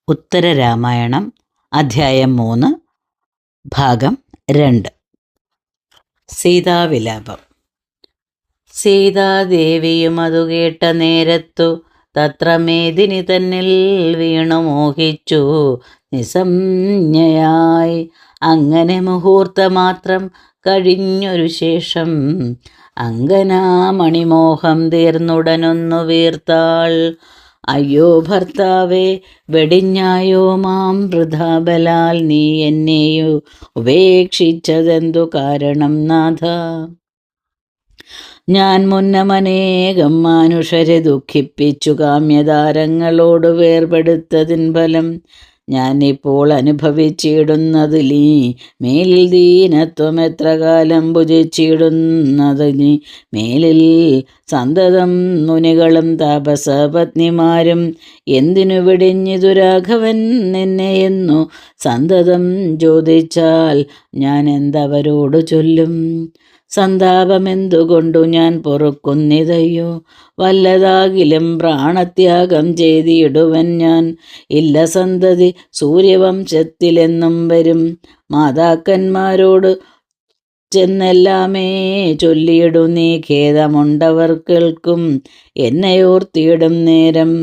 ഉത്തരരാമായണം അധ്യായം 3 ഭാഗം 2. സീതാവിലാപം. സീതാദേവിയും അതു കേട്ട നേരത്തു തത്ര മേദിനി തന്നിൽ വീണു മോഹിച്ചു നിസംജ്ഞയായി. അങ്ങനെ മുഹൂർത്തമാത്രം കഴിഞ്ഞൊരു ശേഷം അങ്കനാമണിമോഹം തീർന്നുടനൊന്നു വീർത്താൾ. അയ്യോ ഭർത്താവേ, വെടിഞ്ഞായോ മാം വൃഥാബലാൽ നീ എന്നെയു ഉപേക്ഷിച്ചതെന്തു കാരണം നാഥ? ഞാൻ മുന്നമനേകം മാനുഷരെ ദുഃഖിപ്പിച്ചു കാമ്യതാരങ്ങളോട് വേർപെടുത്തതിൻ ഫലം ഞാനിപ്പോൾ അനുഭവിച്ചിടുന്നതിലീ മേലിൽ ദീനത്വം എത്ര കാലം ഭുജിച്ചിടുന്നതിനി മേലിൽ സന്തതം മുനികളും താപസപത്നിമാരും എന്തിനു വെടിഞ്ഞിതു രാഘവൻ നിന്നെയെന്നു സന്തതം ചോദിച്ചാൽ ഞാൻ എന്തവരോട് ചൊല്ലും? സന്താപമെന്തുകൊണ്ടു ഞാൻ പൊറുക്കുന്നിതയ്യോ? വല്ലതാകിലും പ്രാണത്യാഗം ചെയ്തിടുവൻ ഞാൻ. ഇല്ല സന്തതി സൂര്യവംശത്തിലെന്നും വരും. മാതാക്കന്മാരോട് ചെന്നെല്ലാമേ ചൊല്ലിയിടു നീ. ഖേദമുണ്ടവർ കേൾക്കും എന്നെയോർത്തിയിടും നേരം.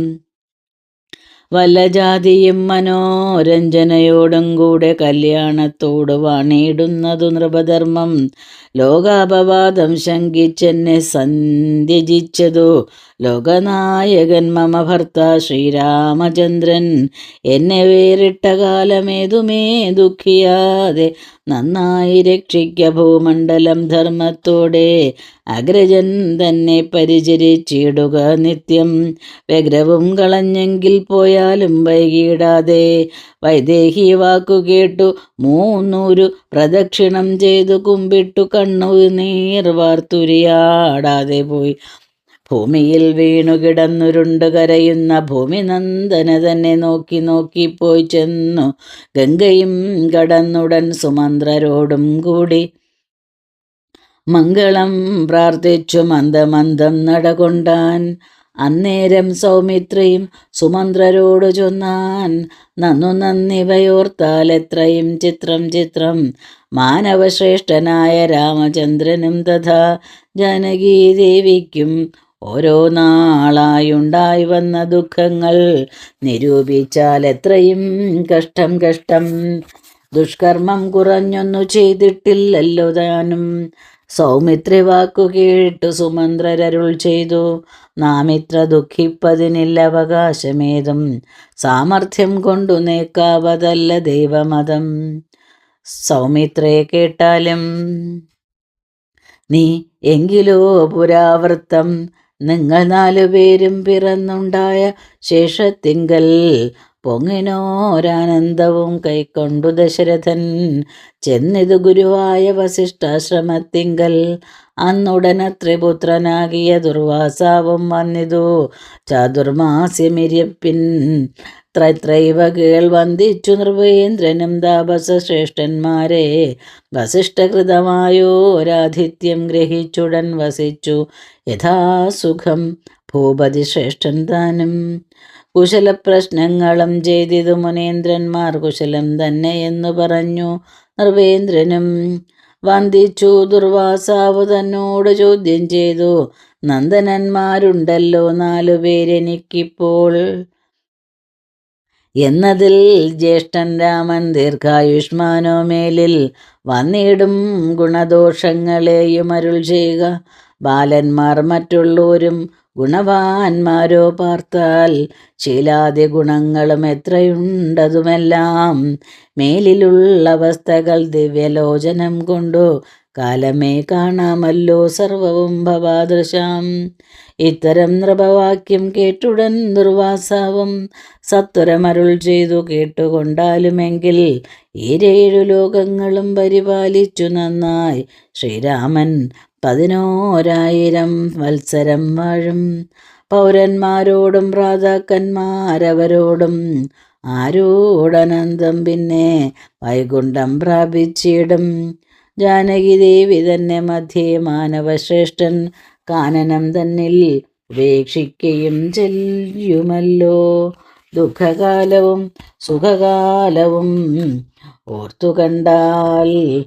വല്ല ജാതിയും മനോരഞ്ജനയോടും കൂടെ കല്യാണത്തോട് വാണിയിടുന്നതു നൃപധർമ്മം. ലോകാപവാദം ശങ്കിച്ചെന്നെ സന്ധ്യജിച്ചതു ലോകനായകൻ മമ ഭർത്ത ശ്രീരാമചന്ദ്രൻ. എന്നെ വേറിട്ട കാലമേതുമേ ദുഃഖിയാതെ നന്നായി രക്ഷിക്ക ഭൂമണ്ഡലം ധർമ്മത്തോടെ. അഗ്രജൻ തന്നെ പരിചരിച്ചിടുക നിത്യം. വ്യഗ്രവും കളഞ്ഞെങ്കിൽ പോയാലും വൈകിടാതെ. വൈദേഹി വാക്കു കേട്ടു 300 പ്രദക്ഷിണം ചെയ്തു കുമ്പിട്ടു കണ്ണുനീർ വാർത്തുരിയാടാതെ പോയി. ഭൂമിയിൽ വീണുകിടന്നുരുണ്ട് കരയുന്ന ഭൂമിനന്ദന തന്നെ നോക്കി നോക്കിപ്പോയി ചെന്നു ഗംഗയും കടന്നുടൻ സുമന്ത്രരോടും കൂടി മംഗളം പ്രാർത്ഥിച്ചു മന്ദമന്ദം നടകൊണ്ടാൻ. അന്നേരം സൗമിത്രിയും സുമന്ത്രരോടു ചൊന്നാൻ, നന്നു നന്നിവയോർത്താൽ എത്രയും ചിത്രം ചിത്രം. മാനവശ്രേഷ്ഠനായ രാമചന്ദ്രനും തഥാ ജാനകീദേവിക്കും ഓരോ നാളായുണ്ടായി വന്ന ദുഃഖങ്ങൾ നിരൂപിച്ചാൽ എത്രയും കഷ്ടം കഷ്ടം. ദുഷ്കർമ്മം കുറഞ്ഞൊന്നു ചെയ്തിട്ടില്ലല്ലോ താനും. സൗമിത്രി വാക്കു കേട്ടു സുമന്ത്രരരുൾ ചെയ്തു, നാം ഇത്ര ദുഃഖിപ്പതിനില്ല അവകാശമേതും. സാമർഥ്യം കൊണ്ടു നീക്കാവതല്ല ദൈവമതം. സൗമിത്രയെ കേട്ടാലും നീ എങ്കിലോ പുരാവൃത്തം. നിങ്ങൾ 4 പേരും പിറന്നുണ്ടായ ശേഷത്തിങ്കൽ പൊങ്ങിനോരാനന്ദവും കൈക്കൊണ്ടു ദശരഥൻ ചെന്നിതു ഗുരുവായ വസിഷ്ഠാശ്രമത്തിങ്കൽ. അന്നുടനത്ര പുത്രനാകിയ ദുർവാസാവും വന്നിതു ചാതുർമാസ്യമിരിപ്പിൻ. ത്രൈവ കേൾ വന്ദിച്ചു നൃപേന്ദ്രനും താപസശ്രേഷ്ഠന്മാരെ. വസിഷ്ഠകൃതമായോരാതിഥ്യം ഗ്രഹിച്ചുടൻ വസിച്ചു യഥാസുഖം ഭൂപതി ശ്രേഷ്ഠൻ താനും. കുശലപ്രശ്നങ്ങളും ചെയ്തിതു മുനീന്ദ്രന്മാർ കുശലം തന്നെ എന്നു പറഞ്ഞു നൃപേന്ദ്രനും. വന്ദിച്ചു ദുർവാസാവ് തന്നോട് ചോദ്യം ചെയ്തു, നന്ദനന്മാരുണ്ടല്ലോ 4 പേരെനിക്കിപ്പോൾ. എന്നതിൽ ജ്യേഷ്ഠൻ രാമൻ ദീർഘായുഷ്മാനോ മേലിൽ വന്നിടും ഗുണദോഷങ്ങളെയും അരുൾ ചെയ്യുക. ബാലന്മാർ മറ്റുള്ളവരും ഗുണവാന്മാരോ പാർത്താൽ ശീലാദി ഗുണങ്ങളും എത്രയുണ്ടതുമെല്ലാം. മേലിലുള്ള അവസ്ഥകൾ ദിവ്യലോചനം കൊണ്ടു കാലമേ കാണാമല്ലോ സർവവും ഭവാദൃശാം. ഇത്തരം നൃപവാക്യം കേട്ടുടൻ ദുർവാസാവും സത്വരമരുൾ ചെയ്തു, കേട്ടുകൊണ്ടാലുമെങ്കിൽ ഈ 7 ലോകങ്ങളും പരിപാലിച്ചു നന്നായി ശ്രീരാമൻ 11,000 വത്സരം വാഴും. പൗരന്മാരോടും ഭ്രാതാക്കന്മാരവരോടും ആരോടനന്തം പിന്നെ വൈകുണ്ഠം പ്രാപിച്ചിടും. ജാനകിദേവി തന്നെ മധ്യേ മാനവശ്രേഷ്ഠൻ കാനനം തന്നിൽ ഉപേക്ഷിക്കുകയും ചെയ്യുമല്ലോ. ദുഃഖകാലവും സുഖകാലവും ഓർത്തു കണ്ടാൽ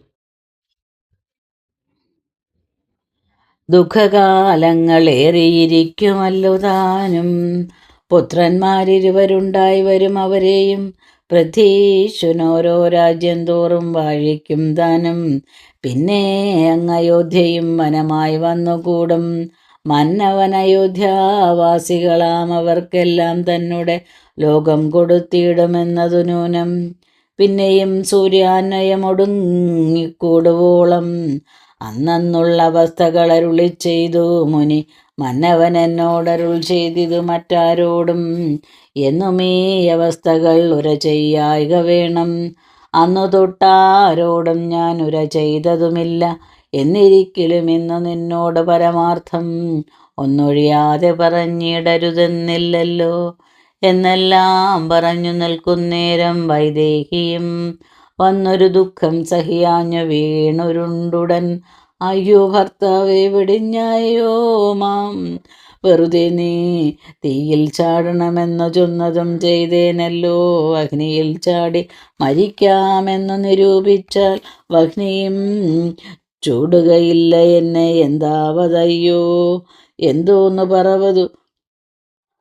ദുഃഖകാലങ്ങളേറിയിരിക്കുമല്ലോ താനും. പുത്രന്മാരിരുവരുണ്ടായി വരും, അവരെയും പ്രതീശുനോരോ രാജ്യം തോറും വാഴിക്കും താനും. പിന്നെ അയോധ്യയും വനമായി വന്നുകൂടും. മന്നവൻ അയോധ്യാവാസികളാം അവർക്കെല്ലാം തന്നെ ലോകം കൊടുത്തിടുമെന്നതു നൂനം. പിന്നെയും സൂര്യാന്വയമൊടുങ്ങിക്കൂടുവോളം അന്നുള്ള അവസ്ഥകൾ അരുളി ചെയ്തു മുനി. മന്നവൻ എന്നോടരുൾ ചെയ്തിതു മറ്റാരോടും എന്നും ഈ അവസ്ഥകൾ ഉര ചെയ്യായിക വേണം. അന്നു തൊട്ടാരോടും ഞാൻ ഉര ചെയ്തതുമില്ല. എന്നിരിക്കലും ഇന്നു നിന്നോട് പരമാർത്ഥം ഒന്നൊഴിയാതെ പറഞ്ഞിടരുതെന്നില്ലല്ലോ എന്നെല്ലാം പറഞ്ഞു നിൽക്കുന്നേരം വൈദേഹിയും വന്നൊരു ദുഃഖം സഹിയാഞ്ഞു വീണുരുണ്ടുടൻ. അയ്യോ ഭർത്താവേ, വെടിഞ്ഞായോ മാം, വെറുതെ നീ തീയിൽ ചാടണമെന്നു ചൊന്നതും ചെയ്തേനല്ലോ. അഗ്നിയിൽ ചാടി മരിക്കാമെന്നു നിരൂപിച്ചാൽ വഹ്നിയും ചൂടുകയില്ല എന്നെ എന്താവതയ്യോ. എന്തോന്നു പറവതു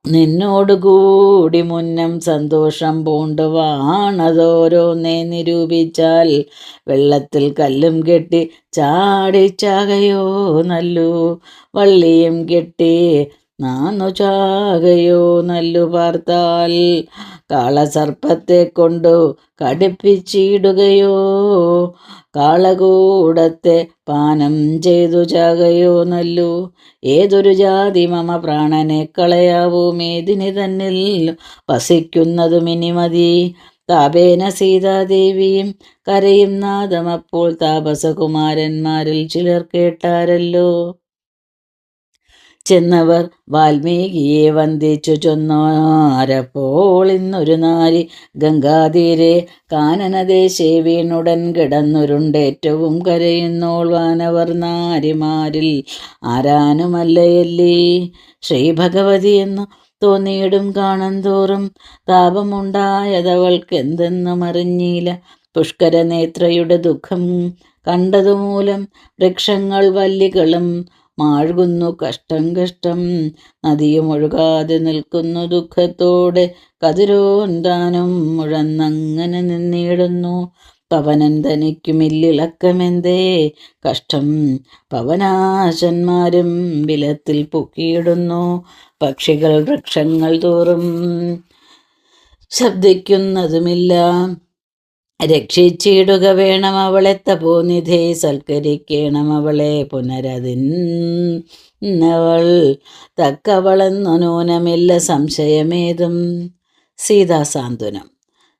നിന്നോടുകൂടി മുന്നം സന്തോഷം പൂണ്ട് വാണതോരോന്നേ നിരൂപിച്ചാൽ വെള്ളത്തിൽ കല്ലും കെട്ടി ചാടിച്ചാകയോ നല്ലു. വള്ളിയും കെട്ടി നാന്നു ചാകയോ നല്ലു. പാർത്താൽ കാളസർപ്പത്തെ കൊണ്ടു കടിപ്പിച്ചിടുകയോ കാളകൂടത്തെ പാനം ചെയ്തു ചാകയോ നല്ലു. ഏതൊരു ജാതി മമ പ്രാണനെ കളയാവൂ, മേദിനി തന്നിൽ വസിക്കുന്നതുമിനി മതി. താപേന സീതാദേവിയും കരയും നാദമപ്പോൾ താപസകുമാരന്മാരിൽ ചിലർ കേട്ടാരല്ലോ. ചെന്നവർ വാൽമീകിയെ വന്ദിച്ചു ചൊന്നാരപ്പോൾ ഇന്നൊരു നാരി ഗംഗാതീരെ കാനനദേശേ വീണുടൻ കിടന്നുരുണ്ടേറ്റവും കരയുന്നോൾ വാനവർ നാരിമാരിൽ ആരാനുമല്ലയല്ലേ. ശ്രീഭഗവതി എന്നു തോന്നിയിടും കാണന്തോറും താപമുണ്ടായതവൾക്കെന്തെന്നും അറിഞ്ഞില്ല. പുഷ്കരനേത്രയുടെ ദുഃഖം കണ്ടതുമൂലം വൃക്ഷങ്ങൾ വല്ലികളും മാഴുകുന്നു കഷ്ടം കഷ്ടം. നദിയും ഒഴുകാതെ നിൽക്കുന്നു ദുഃഖത്തോടെ. കതിരോൻ താനും മുഴന്നങ്ങനെ നിന്നിടുന്നു. പവനൻ തനിക്കുമില്ലിളക്കമെന്തേ കഷ്ടം. പവനാശന്മാരും ബിലത്തിൽ പൊക്കിയിടുന്നു. പക്ഷികൾ വൃക്ഷങ്ങൾ തോറും ശബ്ദിക്കുന്നതുമില്ല. രക്ഷിച്ചിടുക വേണം അവളെ തപോനിധേ, സൽക്കരിക്കണം അവളെ പുനരതിന്നവൾ തക്കവളെന്നു നൂനമില്ല സംശയമേതും. സീതാസാന്ത്വനം.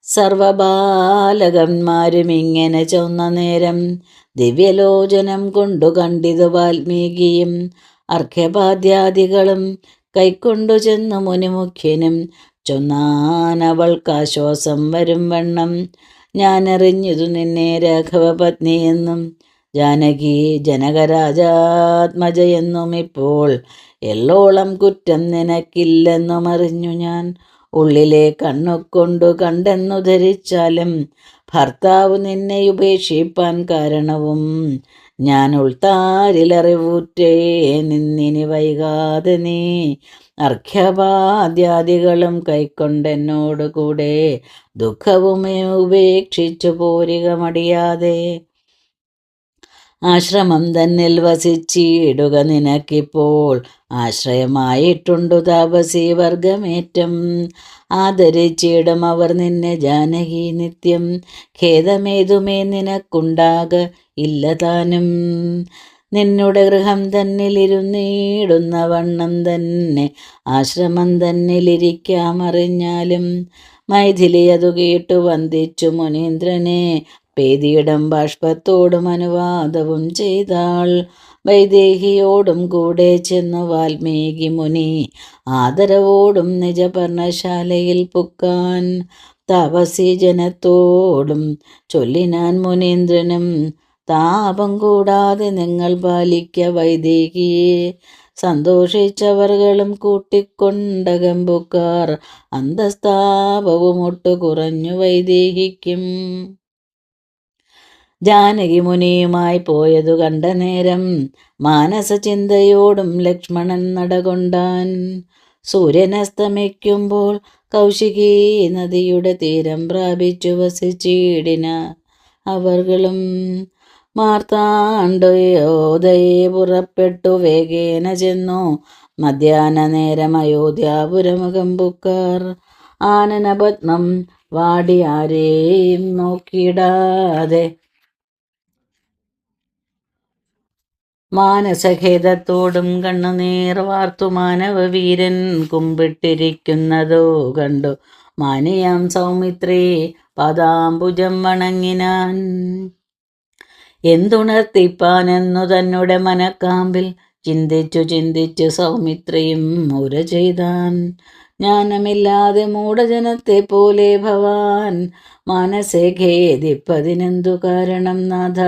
സർവബാലകന്മാരും ഇങ്ങനെ ചൊന്ന നേരം ദിവ്യലോചനം കൊണ്ടു കണ്ടിതു വാൽമീകിയും അർഘ്യപാദ്യാദികളും കൈക്കൊണ്ടു ചെന്നു മുനിമുഖ്യനും ചൊന്നാനവൾക്കാശ്വാസം വരും വണ്ണം. ഞാനറിഞ്ഞതു നിന്നെ രാഘവപത്നിയെന്നും ജാനകി ജനകരാജാത്മജയെന്നും ഇപ്പോൾ എള്ളോളം കുറ്റം നിനക്കില്ലെന്നും അറിഞ്ഞു ഞാൻ. ഉള്ളിലെ കണ്ണുകൊണ്ടു കണ്ടെന്നു ധരിച്ചാലും ഭർത്താവ് നിന്നെ ഉപേക്ഷിപ്പാൻ കാരണവും ഞാൻ ഉൾത്താരിലറിവൂറ്റേ നിന്നിനി വൈകാതെ നീ അർഘ്യപാദ്യാദികളും കൈക്കൊണ്ടെന്നോട് കൂടെ ദുഃഖവുമേ ഉപേക്ഷിച്ചു പോരുക മടിയാതെ. ആശ്രമം തന്നിൽ വസിച്ചിടുക നിനക്കിപ്പോൾ ആശ്രയമായിട്ടുണ്ടു താപസീ വർഗമേറ്റം. ആദരിച്ചിടും അവർ നിന്നെ ജാനകി നിത്യം. ഖേദമേതുമേ നിനക്കുണ്ടാക ഇല്ല താനും. നിന്നുടെ ഗൃഹം തന്നിലിരുന്നിടുന്ന വണ്ണം തന്നെ ആശ്രമം തന്നിലിരിക്കാമറിഞ്ഞാലും. മൈഥിലി അതു കേട്ടു വന്ദിച്ചു മുനീന്ദ്രനെ. പേദിയിടം ബാഷ്പത്തോടും അനുവാദവും ചെയ്താൾ. വൈദേഹിയോടും കൂടെ ചെന്നു വാൽമീകി മുനി ആദരവോടും നിജപർണശാലയിൽ പുക്കാൻ. താപസീ ജനത്തോടും ചൊല്ലിനാൻ മുനീന്ദ്രനും താപം കൂടാതെ നിങ്ങൾ പാലിക്ക വൈദേഹിയെ. സന്തോഷിച്ചവർകളും കൂട്ടിക്കൊണ്ടകമ്പുക്കാർ അന്തസ്താപവും ഒട്ടു കുറഞ്ഞു വൈദേഹിക്കും. ജാനകി മുനിയുമായി പോയതു കണ്ട നേരം മാനസചിന്തയോടും ലക്ഷ്മണൻ നടകൊണ്ടാൻ. സൂര്യനസ്തമിക്കുമ്പോൾ കൗശികി നദിയുടെ തീരം പ്രാപിച്ചു വസിച്ചിടിന അവർകളും. മാർത്താണ്ഡയോദയെ പുറപ്പെട്ടു വേഗേന ചെന്നു മധ്യാഹ്ന നേരം അയോധ്യാപുരമുഖം പുക്കാർ. ആനനപത്മം വാടി ആരെയും നോക്കിയിടാതെ മാനസഖേദത്തോടും കണ്ണുനീർ വാർത്തു മാനവവീരൻ കുമ്പിട്ടിരിക്കുന്നതോ കണ്ടു മാനിയാം സൗമിത്രേ പാദാംബുജം വണങ്ങിനാൻ. എന്തുണർത്തിപ്പാനെന്നു തന്നെ മനക്കാമ്പിൽ ചിന്തിച്ചു ചിന്തിച്ചു സൗമിത്രയും മുര ചെയ്താൻ. ജ്ഞാനമില്ലാതെ മൂഢജനത്തെ പോലെ ഭവാൻ മാനസേ ഖേദിപ്പതിനെന്തു കാരണം നാഥ.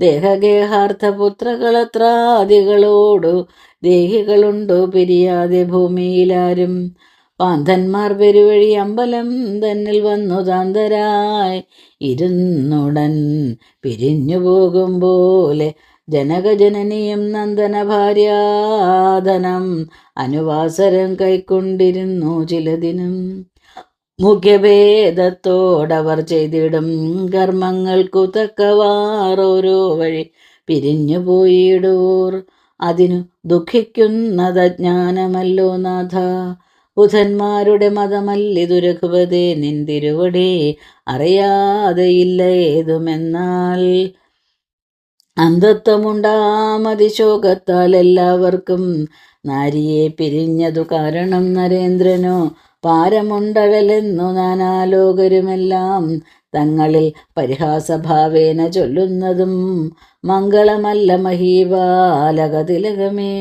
ദേഹഗേഹാർത്ഥപുത്രകളത്രാദികളോടു ദേഹികളുണ്ടു പിരിയാതെ ഭൂമിയിലാരും. പാന്തന്മാർ പെരുവഴി അമ്പലം തന്നിൽ വന്നു താന്തരായി ഇരുന്നുടൻ പിരിഞ്ഞു പോകും പോലെ ജനകജനനിയും നന്ദന ഭാര്യാധനം അനുവാസരം കൈക്കൊണ്ടിരുന്നു ചിലദിനം. മുഖ്യഭേദത്തോടവർ ചെയ്തിടും കർമ്മങ്ങൾക്കു തക്കവാറോരോ വഴി പിരിഞ്ഞു പോയിടൂർ. അതിനു ദുഃഖിക്കുന്നതജ്ഞാനമല്ലോ നാഥ. ബുധന്മാരുടെ മതമല്ലിതു രഘുപതേ നിന്തിരുവടി അറിയാതെയില്ല ഏതുമെന്നാൽ. അന്ധത്വമുണ്ടാമതിശോകത്താൽ എല്ലാവർക്കും നാരിയെ പിരിഞ്ഞതു കാരണം നരേന്ദ്രനോ പാരമുണ്ടഴലെന്നു നാനാലോകരുമെല്ലാം തങ്ങളിൽ പരിഹാസഭാവേന ചൊല്ലുന്നതും മംഗളമല്ല മഹീപാലകതിലകമേ.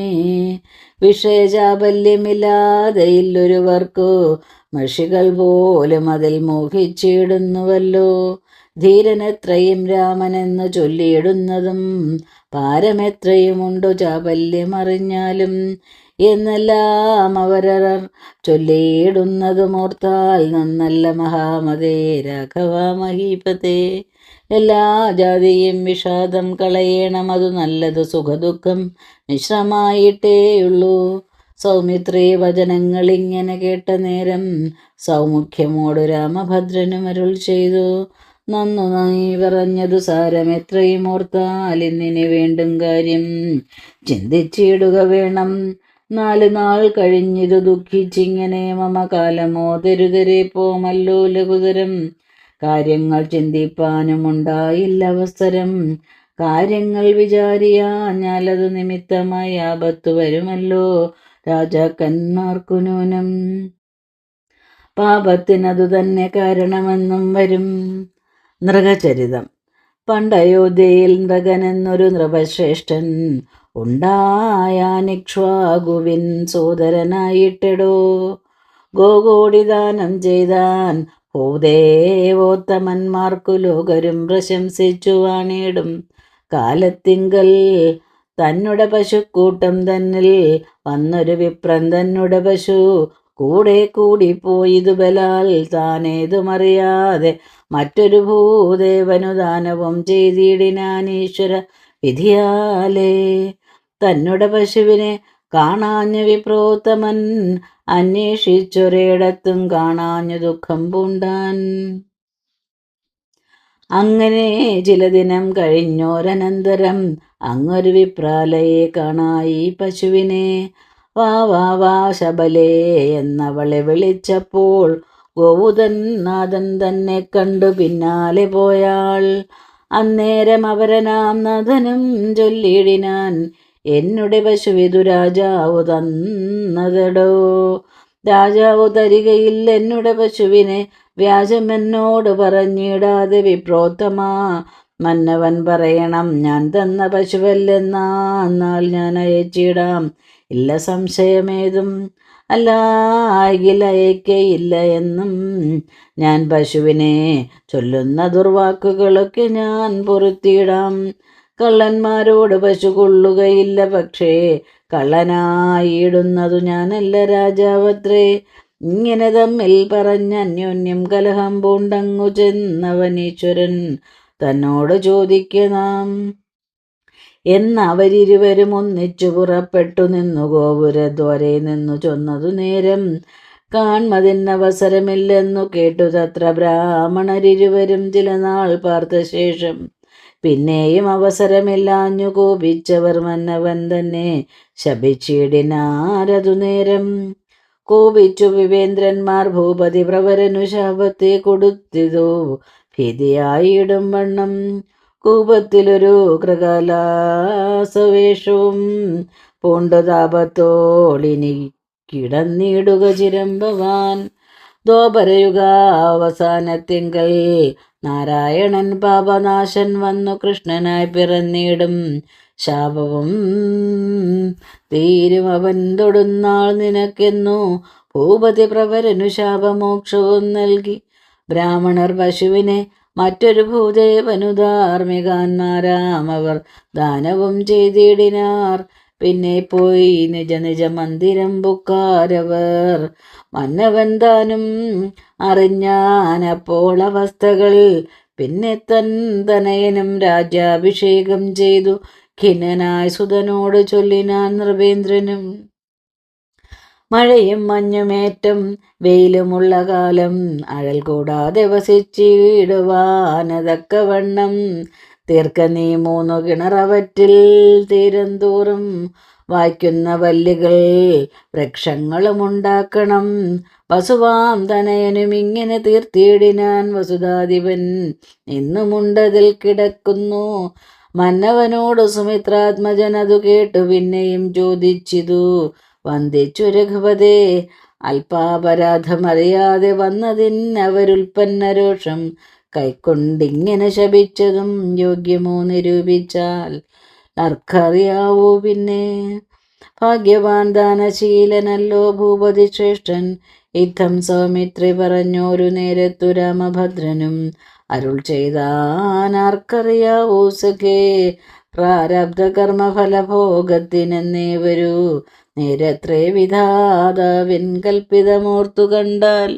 വിഷയചാബല്യമില്ലാതെ ഇല്ലൊരുവർക്കു മഷികൾ പോലും അതിൽ മോഹിച്ചിടുന്നുവല്ലോ. ധീരനെത്രയും രാമനെന്നു ചൊല്ലിയിടുന്നതും പാരമെത്രയുമുണ്ടു ചാബല്യമറിഞ്ഞാലും എന്നെല്ലാം അവരർ ചൊല്ലിയിടുന്നതുമോർത്താൽ നന്നല്ല മഹാമതേ രാഘവ മഹീപതേ. എല്ലാ ജാതിയും വിഷാദം കളയണം, അതു നല്ലത് സുഖദുഃഖം മിശ്രമായിട്ടേയുള്ളൂ. സൗമിത്രേ വചനങ്ങളിങ്ങനെ കേട്ട നേരം സൗമുഖ്യമോടു രാമഭദ്രനും അരുൾ ചെയ്തു. നന്നു നീ പറഞ്ഞതു സാരം എത്രയും ഓർത്താൽ ഇന്നിനി വേണ്ടും കാര്യം ചിന്തിച്ചിടുക വേണം. 4 നാൾ കഴിഞ്ഞിതു ദുഃഖിച്ചിങ്ങനെ മമ കാലമോ തെരുതെരെ പോമല്ലോ ലഘുതരം. കാര്യങ്ങൾ ചിന്തിപ്പാനുമുണ്ടായില്ല അവസരം. കാര്യങ്ങൾ വിചാരിയാഞ്ഞാലതു നിമിത്തമായി ആപത്തു വരുമല്ലോ രാജാക്കന്മാർക്കു നൂനം. പാപത്തിനതു തന്നെ കാരണമെന്നും വരും. നൃഗചരിതം. പണ്ടയോധ്യയിൽ നൃഗനെന്നൊരു നൃപശ്രേഷ്ഠൻ ഉണ്ടായാനിക്ഷ്വാകുവിൻ സോദരനായിട്ടെടോ. ഗോകോടിദാനം ചെയ്താൻ ഭൂദേവോത്തമന്മാർക്കു ലോകരും പ്രശംസിച്ചു വാണിടും കാലത്തിങ്കൽ. തന്നെ പശുക്കൂട്ടം തന്നിൽ വന്നൊരു വിപ്രൻ തന്നെ പശു കൂടെ കൂടിപ്പോയിതു ബലാൽ താനേതുമറിയാതെ മറ്റൊരു ഭൂദേവനു ദാനവും ചെയ്തിടിനാനീശ്വര വിധിയാലേ. തന്നെ പശുവിനെ കാണാഞ്ഞു വിപ്രോത്തമൻ അന്വേഷിച്ചൊരിടത്തും കാണാഞ്ഞു ദുഃഖം പൂണ്ടാൻ. അങ്ങനെ ചില ദിനം കഴിഞ്ഞോരനന്തരം അങ്ങൊരു വിപ്രാലയെ കാണായി പശുവിനെ. വാ വാ വാ ശബലേ എന്നവളെ വിളിച്ചപ്പോൾ ഗോവുതൻ നാഥൻ തന്നെ കണ്ടു പിന്നാലെ പോയാൾ. അന്നേരം അവരനാം നാഥനും ചൊല്ലിയിടിനാൻ, എന്നുടെ പശുവിതു രാജാവു തന്നതടോ. രാജാവു തരികയിൽ എന്നുടെ പശുവിനെ വ്യാജമെന്നോട് പറഞ്ഞിടാതെ വിപ്രോത്തമാ. മന്നവൻ പറയണം, ഞാൻ തന്ന പശുവല്ലെന്നാൽ ഞാൻ അയച്ചിടാം, ഇല്ല സംശയമേതും. അല്ലായെങ്കിൽ അയക്കയില്ല എന്നും ഞാൻ പശുവിനെ ചൊല്ലുന്ന ദുർവാക്കുകളൊക്കെ ഞാൻ പൊറുത്തിയിടാം. കള്ളന്മാരോട് പശു കൊള്ളുകയില്ല, പക്ഷേ കള്ളനായിടുന്നതു ഞാനല്ല രാജാവത്രേ. ഇങ്ങനെ തമ്മിൽ പറഞ്ഞ അന്യോന്യം കലഹം പൂണ്ടങ്ങു ചെന്നവനീശ്വരൻ തന്നോട് ചോദിക്കനാം എന്നവരിരുവരും ഒന്നിച്ചു പുറപ്പെട്ടു നിന്നു. ഗോപുരദ്വാരേ നിന്നു ചൊന്നതു നേരം കാൺമതിനവസരമില്ലെന്നു കേട്ടു തത്ര ബ്രാഹ്മണരിരുവരും ചില നാൾ പാർത്ത ശേഷം. പിന്നെയും അവസരമില്ലാഞ്ഞു കോപിച്ചവർ മന്നവൻ തന്നെ ശപിച്ചിടിനാരതു നേരം. കോപിച്ചു വിവേന്ദ്രന്മാർ ഭൂപതി പ്രവരനു ശാപത്തെ കൊടുത്തിതു ഭീതിയായിടും വണ്ണം. കൂപത്തിലൊരു കൃകലാസവേഷവും പൂണ്ടു താപത്തോളിനി കിടന്നിടുക ചിരംഭവാൻ. ദ്വാപരയുഗാവസാനത്തിങ്കൽ നാരായണൻ പാപനാശൻ വന്നു കൃഷ്ണനായി പിറന്നിടും. ശാപവും തീരും അവൻ തൊടുന്നാൾ നിനക്കെന്നു ഭൂപതി പ്രവരനു ശാപമോക്ഷവും നൽകി. ബ്രാഹ്മണർ പശുവിനെ മറ്റൊരു ഭൂദേവനു ധാർമ്മികാന്മാരാമവർ ദാനവും ചെയ്തിടിനാർ. പിന്നെ പോയി നിജ നിജ മന്ദിരം പുക്കാരവർ. മന്നവൻ താനും അറിഞ്ഞാനപ്പോൾ അവസ്ഥകൾ. പിന്നെ തനയനും രാജ്യാഭിഷേകം ചെയ്തു ഖിന്നനായി സുതനോട് ചൊല്ലിനാൻ നൃപേന്ദ്രനും. മഴയും മഞ്ഞുമേറ്റം വെയിലുമുള്ള കാലം അഴൽ കൂടാതെ വസിച്ചിടുവാനതക്കവണ്ണം തീർക്ക നീ 3 കിണറവറ്റിൽ തീരം തോറും വായ്ക്കുന്ന വല്ലികൾ വൃക്ഷങ്ങളും ഉണ്ടാക്കണം. വസുവാം തനയനും ഇങ്ങനെ തീർത്തിയിടിനാൻ. വസുധാധിപൻ ഇന്നുമുണ്ടതിൽ കിടക്കുന്നു. മന്നവനോട് സുമിത്രാത്മജനതു കേട്ടു പിന്നെയും ചോദിച്ചിതു വന്ദിച്ചു രഘുപതേ. അല്പാപരാധമറിയാതെ വന്നതിനവരുൽപ്പന്ന രോഷം കൈക്കൊണ്ടിങ്ങനെ ശപിച്ചതും യോഗ്യമോ നിരൂപിച്ചാൽ ആർക്കറിയാവൂ. പിന്നെ ഭാഗ്യവാൻ ദാനശീലനല്ലോ ഭൂപതി ശ്രേഷ്ഠൻ. ഇത്തം സൗമിത്രി പറഞ്ഞോരു നേരത്തു രാമഭദ്രനും അരുൾ ചെയ്താനാർക്കറിയാവൂ സഖേ. പ്രാരബ്ധ കർമ്മഫലഭോഗത്തിനെന്നേ വരൂ നേരത്രേ വിധാതാവിൻ കൽപ്പിതമോർത്തു കണ്ടാൽ.